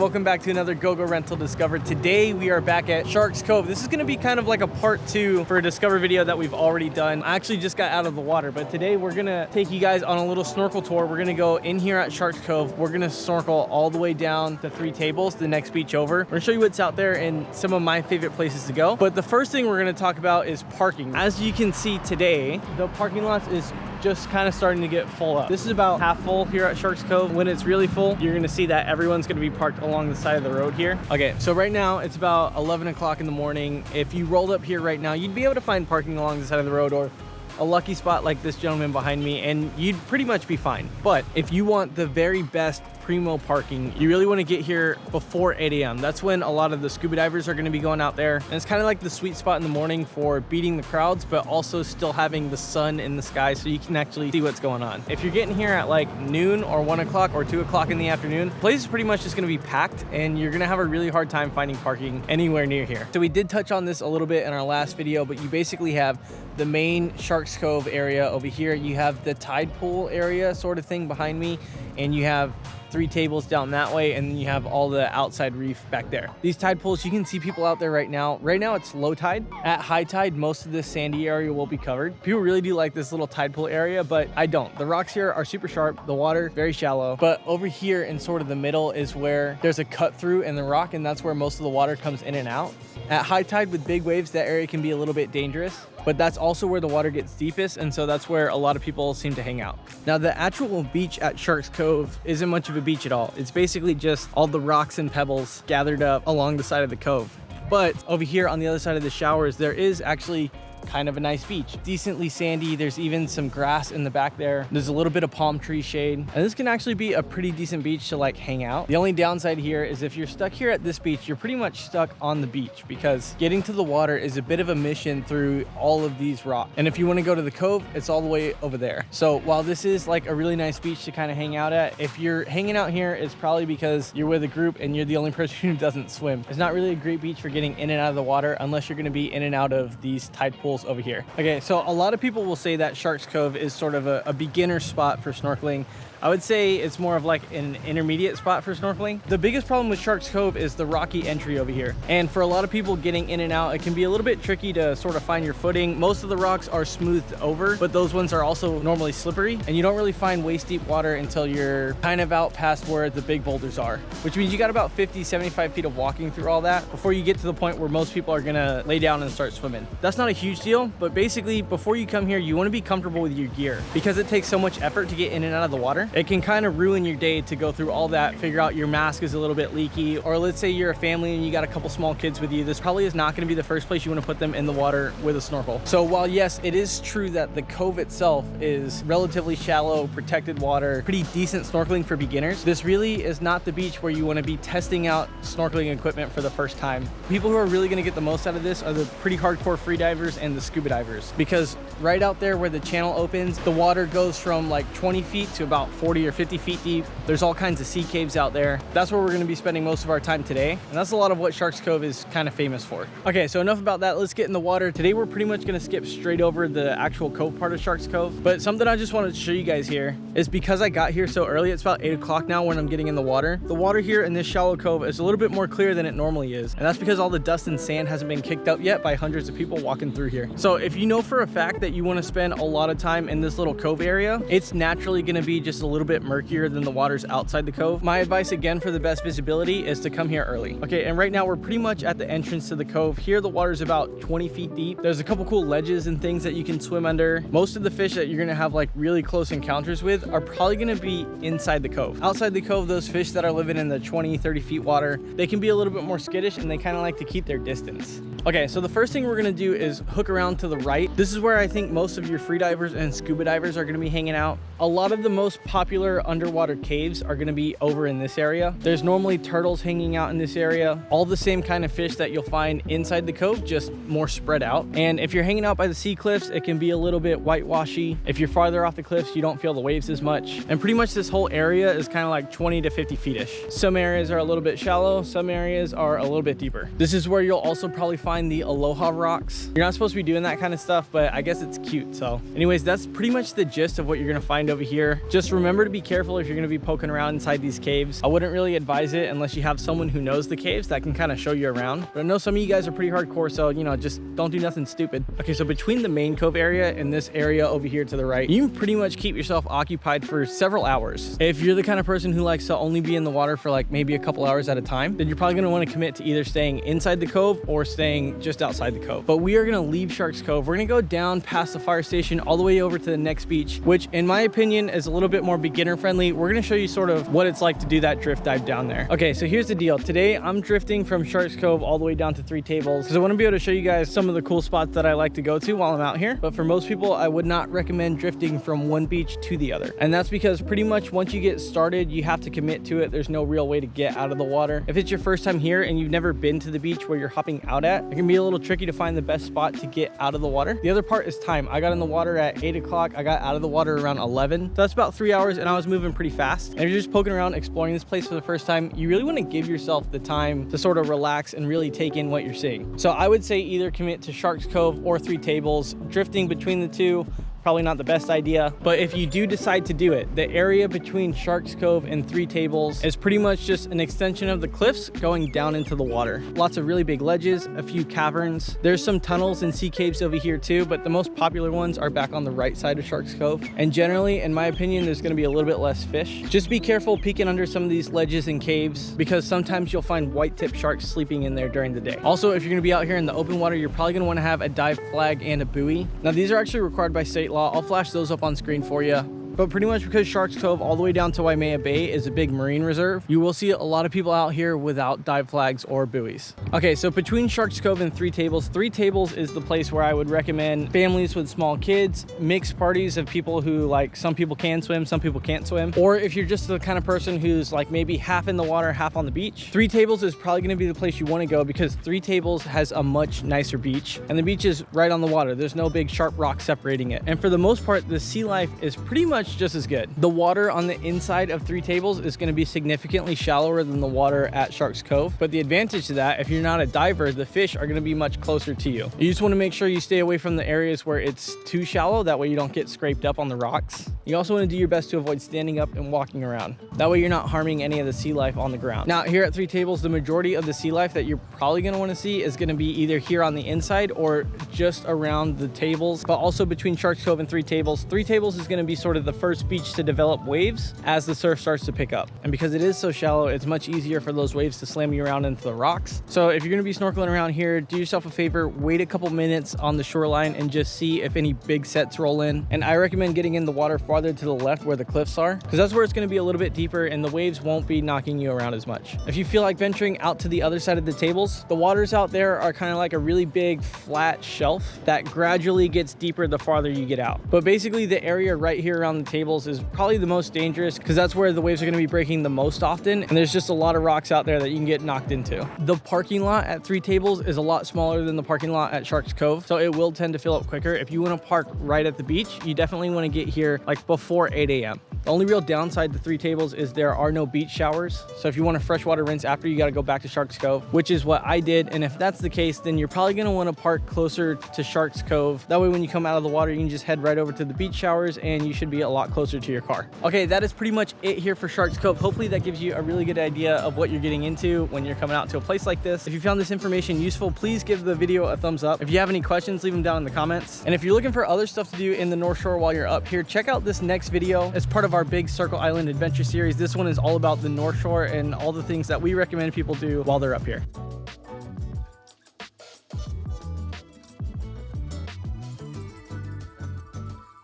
welcome back to another GoGo Rental Discover. Today we are back at Sharks Cove. This is going to be kind of like a part 2 for a Discover video that we've already done. I actually just got out of the water, but today we're going to take you guys on a little snorkel tour. We're going to go in here at Sharks Cove. We're going to snorkel all the way down to 3 Tables, the next beach over. We're going to show you what's out there and some of my favorite places to go. But the first thing we're going to talk about is parking. As you can see today, the parking lot is just kind of starting to get full up. This is about half full here at Sharks Cove. When it's really full, you're gonna see that everyone's gonna be parked along the side of the road here. Okay, so right now it's about 11 o'clock in the morning. If you rolled up here right now, you'd be able to find parking along the side of the road or a lucky spot like this gentleman behind me, and you'd pretty much be fine. But if you want the very best primo parking, you really want to get here before 8 a.m. That's when a lot of the scuba divers are going to be going out there, and it's kind of like the sweet spot in the morning for beating the crowds, but also still having the sun in the sky so you can actually see what's going on. If you're getting here at like noon or 1 o'clock or 2 o'clock in the afternoon, the place is pretty much just going to be packed, and you're going to have a really hard time finding parking anywhere near here. So we did touch on this a little bit in our last video, but you basically have the main Sharks Cove area over here. You have the tide pool area sort of thing behind me, and you have 3 Tables down that way, and then you have all the outside reef back there. These tide pools, you can see people out there right now. Right now it's low tide. At high tide, most of this sandy area will be covered. People really do like this little tide pool area, but I don't. The rocks here are super sharp, the water very shallow, but over here in sort of the middle is where there's a cut through in the rock, and that's where most of the water comes in and out. At high tide with big waves, that area can be a little bit dangerous, but that's also where the water gets deepest, and so that's where a lot of people seem to hang out. Now, the actual beach at Sharks Cove isn't much of a beach at all. It's basically just all the rocks and pebbles gathered up along the side of the cove. But over here on the other side of the showers, there is actually kind of a nice beach. Decently sandy. There's even some grass in the back there. There's a little bit of palm tree shade. And this can actually be a pretty decent beach to like hang out. The only downside here is if you're stuck here at this beach, you're pretty much stuck on the beach because getting to the water is a bit of a mission through all of these rocks. And if you want to go to the cove, it's all the way over there. So while this is like a really nice beach to kind of hang out at, if you're hanging out here, it's probably because you're with a group and you're the only person who doesn't swim. It's not really a great beach for getting in and out of the water unless you're going to be in and out of these tide pools over here. Okay, so a lot of people will say that Sharks Cove is sort of a beginner spot for snorkeling. I would say it's more of like an intermediate spot for snorkeling. The biggest problem with Sharks Cove is the rocky entry over here. And for a lot of people getting in and out, it can be a little bit tricky to sort of find your footing. Most of the rocks are smoothed over, but those ones are also normally slippery. And you don't really find waist deep water until you're kind of out past where the big boulders are, which means you got about 50, 75 feet of walking through all that before you get to the point where most people are gonna lay down and start swimming. That's not a huge deal, but basically before you come here, you wanna be comfortable with your gear because it takes so much effort to get in and out of the water. It can kind of ruin your day to go through all that, figure out your mask is a little bit leaky, or let's say you're a family and you got a couple small kids with you. This probably is not going to be the first place you want to put them in the water with a snorkel. So while yes, it is true that the cove itself is relatively shallow, protected water, pretty decent snorkeling for beginners, this really is not the beach where you want to be testing out snorkeling equipment for the first time. People who are really going to get the most out of this are the pretty hardcore free divers and the scuba divers, because right out there where the channel opens, the water goes from like 20 feet to about 40 or 50 feet deep. There's all kinds of sea caves out there. That's where we're going to be spending most of our time today, and that's a lot of what Sharks Cove is kind of famous for. Okay, so enough about that. Let's get in the water. Today we're pretty much going to skip straight over the actual cove part of Sharks Cove, but something I just wanted to show you guys here is because I got here so early, it's about 8 o'clock now when I'm getting in the water. The water here in this shallow cove is a little bit more clear than it normally is, and that's because all the dust and sand hasn't been kicked up yet by hundreds of people walking through here. So if you know for a fact that you want to spend a lot of time in this little cove area, it's naturally going to be just a little bit murkier than the waters outside the cove. My advice again for the best visibility is to come here early. Okay, and right now we're pretty much at the entrance to the cove. Here the water's about 20 feet deep. There's a couple cool ledges and things that you can swim under. Most of the fish that you're gonna have like really close encounters with are probably gonna be inside the cove. Outside the cove, those fish that are living in the 20, 30 feet water, they can be a little bit more skittish and they kind of like to keep their distance. Okay, so the first thing we're gonna do is hook around to the right. This is where I think most of your free divers and scuba divers are gonna be hanging out. A lot of the most popular underwater caves are going to be over in this area. There's normally turtles hanging out in this area, all the same kind of fish that you'll find inside the cove, just more spread out. And if you're hanging out by the sea cliffs, it can be a little bit whitewashy. If you're farther off the cliffs, you don't feel the waves as much. And pretty much this whole area is kind of like 20 to 50 feet-ish. Some areas are a little bit shallow, some areas are a little bit deeper. This is where you'll also probably find find the Aloha rocks. You're not supposed to be doing that kind of stuff, but I guess it's cute. So anyways, that's pretty much the gist of what you're gonna find over here. Just remember to be careful if you're gonna be poking around inside these caves. I wouldn't really advise it unless you have someone who knows the caves that can kind of show you around. But I know some of you guys are pretty hardcore, so you know, just don't do nothing stupid. Okay, so between the main cove area and this area over here to the right, you can pretty much keep yourself occupied for several hours. If you're the kind of person who likes to only be in the water for like maybe a couple hours at a time, then you're probably gonna want to commit to either staying inside the cove or staying just outside the cove. But we are gonna leave Sharks Cove. We're gonna go down past the fire station all the way over to the next beach, which in my opinion is a little bit more beginner friendly. We're gonna show you sort of what it's like to do that drift dive down there. Okay, so here's the deal. Today I'm drifting from Sharks Cove all the way down to Three Tables because I want to be able to show you guys some of the cool spots that I like to go to while I'm out here. But for most people, I would not recommend drifting from one beach to the other. And that's because pretty much once you get started, you have to commit to it. There's no real way to get out of the water. If it's your first time here and you've never been to the beach where you're hopping out at, it can be a little tricky to find the best spot to get out of the water. The other part is time. I got in the water at 8 o'clock. I got out of the water around 11. So that's about 3 hours and I was moving pretty fast. And if you're just poking around exploring this place for the first time, you really want to give yourself the time to sort of relax and really take in what you're seeing. So I would say either commit to Sharks Cove or Three Tables. Drifting between the two, probably not the best idea. But if you do decide to do it, the area between Sharks Cove and Three Tables is pretty much just an extension of the cliffs going down into the water. Lots of really big ledges, a few caverns. There's some tunnels and sea caves over here too, but the most popular ones are back on the right side of Sharks Cove. And generally, in my opinion, there's gonna be a little bit less fish. Just be careful peeking under some of these ledges and caves because sometimes you'll find white-tip sharks sleeping in there during the day. Also, if you're gonna be out here in the open water, you're probably gonna wanna have a dive flag and a buoy. Now, these are actually required by state law. I'll flash those up on screen for you. But pretty much because Sharks Cove all the way down to Waimea Bay is a big marine reserve, you will see a lot of people out here without dive flags or buoys. Okay, so between Sharks Cove and Three Tables is the place where I would recommend families with small kids, mixed parties of people who like, some people can swim, some people can't swim. Or if you're just the kind of person who's like maybe half in the water, half on the beach, Three Tables is probably gonna be the place you wanna go because Three Tables has a much nicer beach and the beach is right on the water. There's no big sharp rock separating it. And for the most part, the sea life is pretty much just as good. The water on the inside of Three Tables is going to be significantly shallower than the water at Sharks Cove, but the advantage to that, if you're not a diver, the fish are going to be much closer to you. You just want to make sure you stay away from the areas where it's too shallow, that way you don't get scraped up on the rocks. You also want to do your best to avoid standing up and walking around. That way you're not harming any of the sea life on the ground. Now here at Three Tables, the majority of the sea life that you're probably going to want to see is going to be either here on the inside or just around the tables, but also between Sharks Cove and Three Tables. Three Tables is going to be sort of the first beach to develop waves as the surf starts to pick up. And because it is so shallow, it's much easier for those waves to slam you around into the rocks. So if you're going to be snorkeling around here, do yourself a favor, wait a couple minutes on the shoreline and just see if any big sets roll in. And I recommend getting in the water farther to the left where the cliffs are, because that's where it's going to be a little bit deeper and the waves won't be knocking you around as much. If you feel like venturing out to the other side of the tables, the waters out there are kind of like a really big flat shelf that gradually gets deeper the farther you get out. But basically the area right here around the tables is probably the most dangerous because that's where the waves are going to be breaking the most often, and there's just a lot of rocks out there that you can get knocked into. The parking lot at Three Tables is a lot smaller than the parking lot at Sharks Cove, so it will tend to fill up quicker. If you want to park right at the beach, you definitely want to get here like before 8 a.m. The only real downside to Three Tables is there are no beach showers, so if you want a freshwater rinse after, you got to go back to Sharks Cove, which is what I did. And if that's the case, then you're probably going to want to park closer to Sharks Cove. That way when you come out of the water, you can just head right over to the beach showers and you should be a lot closer to your car. Okay, that is pretty much it here for Sharks Cove. Hopefully that gives you a really good idea of what you're getting into when you're coming out to a place like this. If you found this information useful, please give the video a thumbs up. If you have any questions, leave them down in the comments. And if you're looking for other stuff to do in the North Shore while you're up here, check out this next video as part of our big Circle Island adventure series. This one is all about the North Shore and all the things that we recommend people do while they're up here.